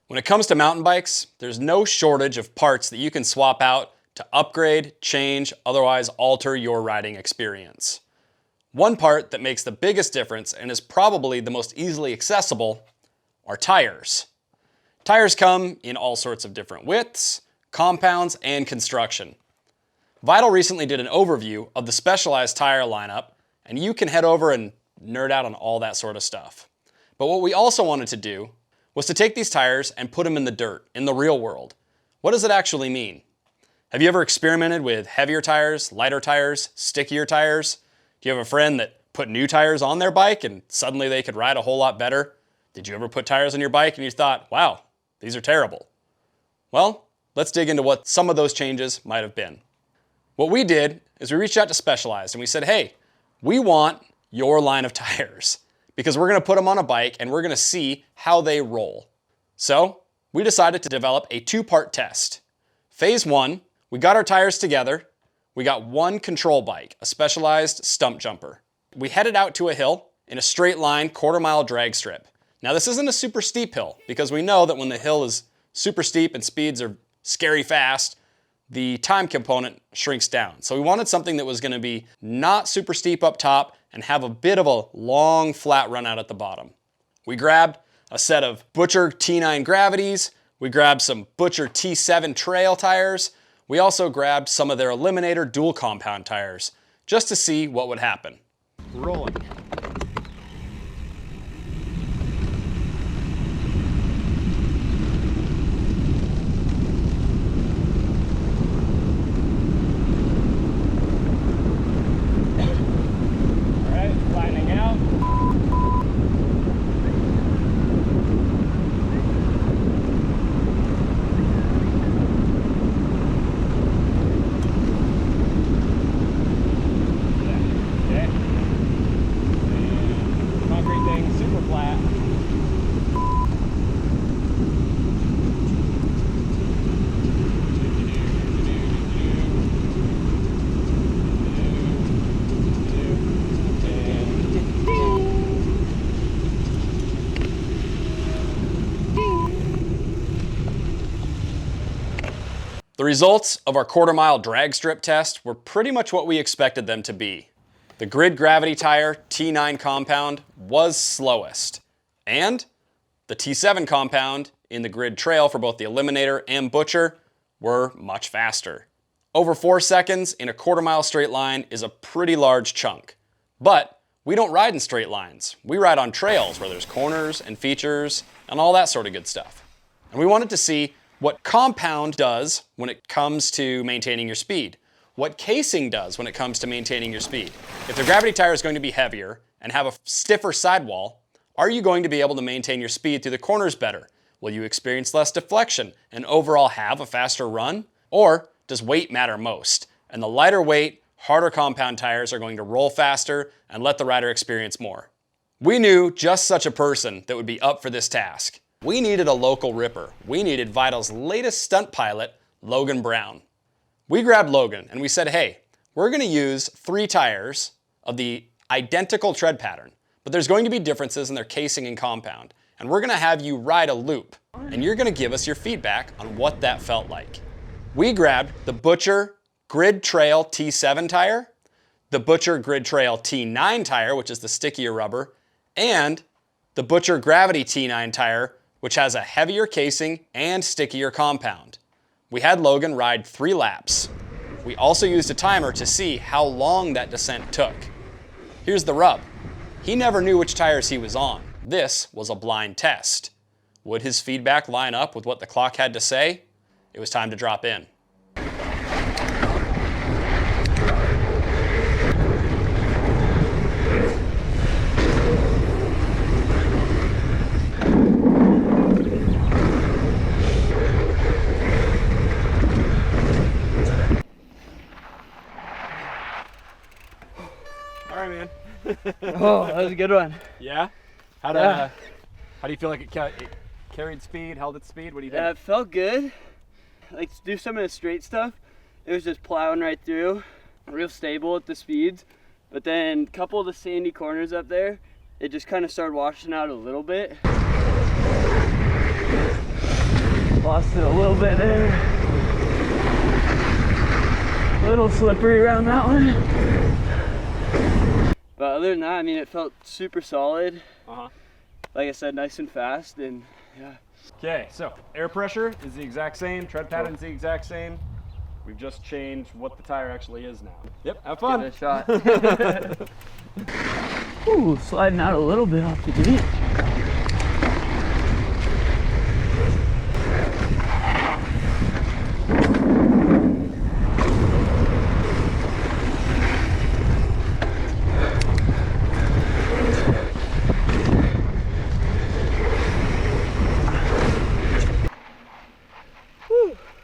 When it comes to mountain bikes, there's no shortage of parts that you can swap out to upgrade, change, otherwise alter your riding experience. One part that makes the biggest difference and is probably the most easily accessible are tires. Tires come in all sorts of different widths, compounds, and construction. Vital recently did an overview of the Specialized tire lineup, and you can head over and nerd out on all that sort of stuff. But what we also wanted to do was to take these tires and put them in the dirt, in the real world. What does it actually mean? Have you ever experimented with heavier tires, lighter tires, stickier tires? Do you have a friend that put new tires on their bike and suddenly they could ride a whole lot better? Did you ever put tires on your bike and you thought, wow, these are terrible? Well, let's dig into what some of those changes might have been. What we did is we reached out to Specialized and we said, hey, we want your line of tires because we're going to put them on a bike and we're going to see how they roll. So we decided to develop a two-part test. Phase 1, we got our tires together. We got one control bike, a Specialized stump jumper. We headed out to a hill in a straight line quarter-mile drag strip. Now this isn't a super steep hill because we know that when the hill is super steep and speeds are scary fast, the time component shrinks down. So we wanted something that was going to be not super steep up top and have a bit of a long flat run out at the bottom. We grabbed a set of Butcher T9 Gravities. We grabbed some Butcher T7 trail tires. We also grabbed some of their Eliminator dual compound tires just to see what would happen. Rolling. The results of our quarter-mile drag strip test were pretty much what we expected them to be. The Grid Gravity Tire T9 compound was slowest, and the T7 compound in the Grid Trail for both the Eliminator and Butcher were much faster. Over 4 seconds in a quarter-mile straight line is a pretty large chunk. But we don't ride in straight lines. We ride on trails where there's corners and features and all that sort of good stuff. And we wanted to see what compound does when it comes to maintaining your speed, what casing does when it comes to maintaining your speed. If the gravity tire is going to be heavier and have a stiffer sidewall, are you going to be able to maintain your speed through the corners better? Will you experience less deflection and overall have a faster run? Or does weight matter most? And the lighter weight, harder compound tires are going to roll faster and let the rider experience more. We knew just such a person that would be up for this task. We needed a local ripper. We needed Vital's latest stunt pilot, Logan Brown. We grabbed Logan and we said, hey, we're going to use 3 tires of the identical tread pattern, but there's going to be differences in their casing and compound. And we're going to have you ride a loop and you're going to give us your feedback on what that felt like. We grabbed the Butcher Grid Trail T7 tire, the Butcher Grid Trail T9 tire, which is the stickier rubber, and the Butcher Gravity T9 tire, which has a heavier casing and stickier compound. We had Logan ride 3 laps. We also used a timer to see how long that descent took. Here's the rub. He never knew which tires he was on. This was a blind test. Would his feedback line up with what the clock had to say? It was time to drop in. All right, man. Oh, that was a good one. Yeah? How do you feel like it carried speed, held its speed? What do you think? Yeah, it felt good. Like to do some of the straight stuff, it was just plowing right through, real stable at the speeds. But then a couple of the sandy corners up there, it just kind of started washing out a little bit. Lost it a little bit there. A little slippery around that one. But other than that, I mean, it felt super solid. Like I said, nice and fast, and yeah. Okay, so air pressure is the exact same, tread pattern is the exact same. We've just changed what the tire actually is now. Yep, have fun. Give it a shot. Ooh, sliding out a little bit off the gate.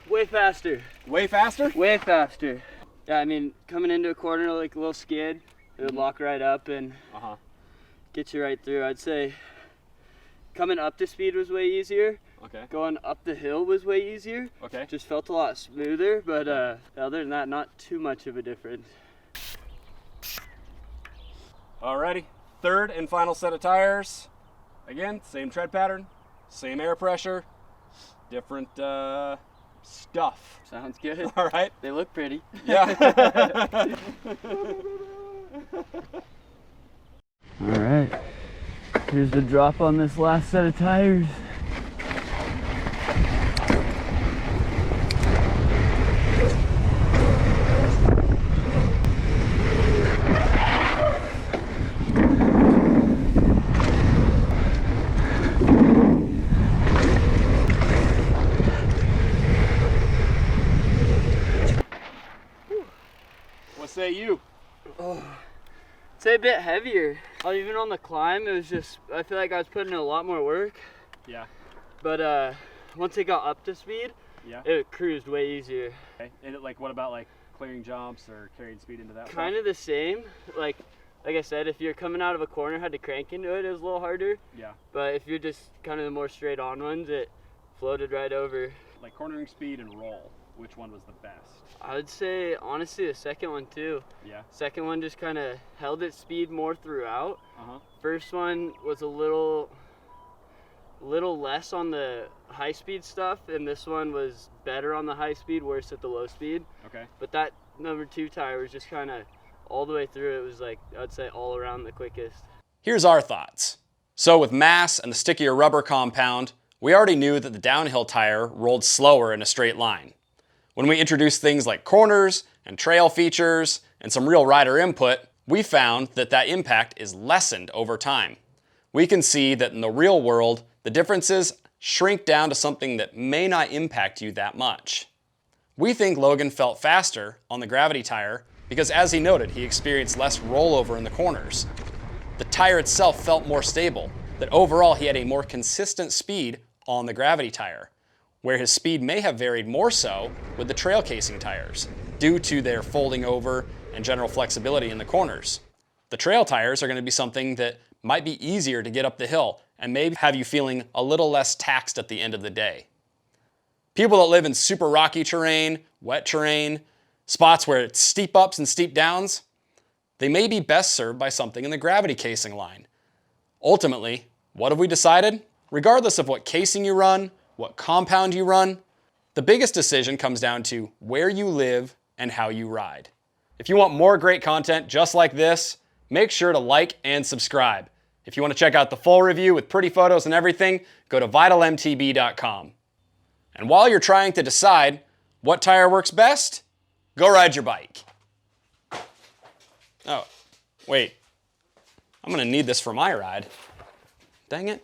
Way faster. Way faster? Way faster. Yeah, I mean, coming into a corner like a little skid, it would lock right up and get you right through. I'd say coming up to speed was way easier. Okay. Going up the hill was way easier. Okay. Just felt a lot smoother, but other than that, not too much of a difference. Alrighty, third and final set of tires. Again, same tread pattern, same air pressure, different stuff. Sounds good. All right. They look pretty. Yeah. All right. Here's the drop on this last set of tires. What say you? Say a bit heavier. Even on the climb, it was just, I feel like I was putting in a lot more work. Yeah. But once it got up to speed, it cruised way easier. Okay. And like, what about like clearing jumps or carrying speed into that? Kind of the same. Like I said, if you're coming out of a corner, had to crank into it, it was a little harder. Yeah. But if you're just kind of the more straight on ones, it floated right over. Like cornering speed and roll, which one was the best? I would say, honestly, the second one too. Yeah. Second one just kind of held its speed more throughout. First one was a little less on the high speed stuff, and this one was better on the high speed, worse at the low speed. Okay. But that number 2 tire was just kind of all the way through. It was like, I'd say all around the quickest. Here's our thoughts. So with mass and the stickier rubber compound, we already knew that the downhill tire rolled slower in a straight line. When we introduced things like corners and trail features and some real rider input, we found that that impact is lessened over time. We can see that in the real world, the differences shrink down to something that may not impact you that much. We think Logan felt faster on the gravity tire because, as he noted, he experienced less rollover in the corners. The tire itself felt more stable, that overall he had a more consistent speed on the gravity tire, where his speed may have varied more so with the trail casing tires, due to their folding over and general flexibility in the corners. The trail tires are going to be something that might be easier to get up the hill and maybe have you feeling a little less taxed at the end of the day. People that live in super rocky terrain, wet terrain, spots where it's steep ups and steep downs, they may be best served by something in the gravity casing line. Ultimately, what have we decided? Regardless of what casing you run, what compound you run, the biggest decision comes down to where you live and how you ride. If you want more great content just like this, make sure to like and subscribe. If you want to check out the full review with pretty photos and everything, go to vitalmtb.com. And while you're trying to decide what tire works best, go ride your bike. Oh, wait. I'm gonna need this for my ride. Dang it.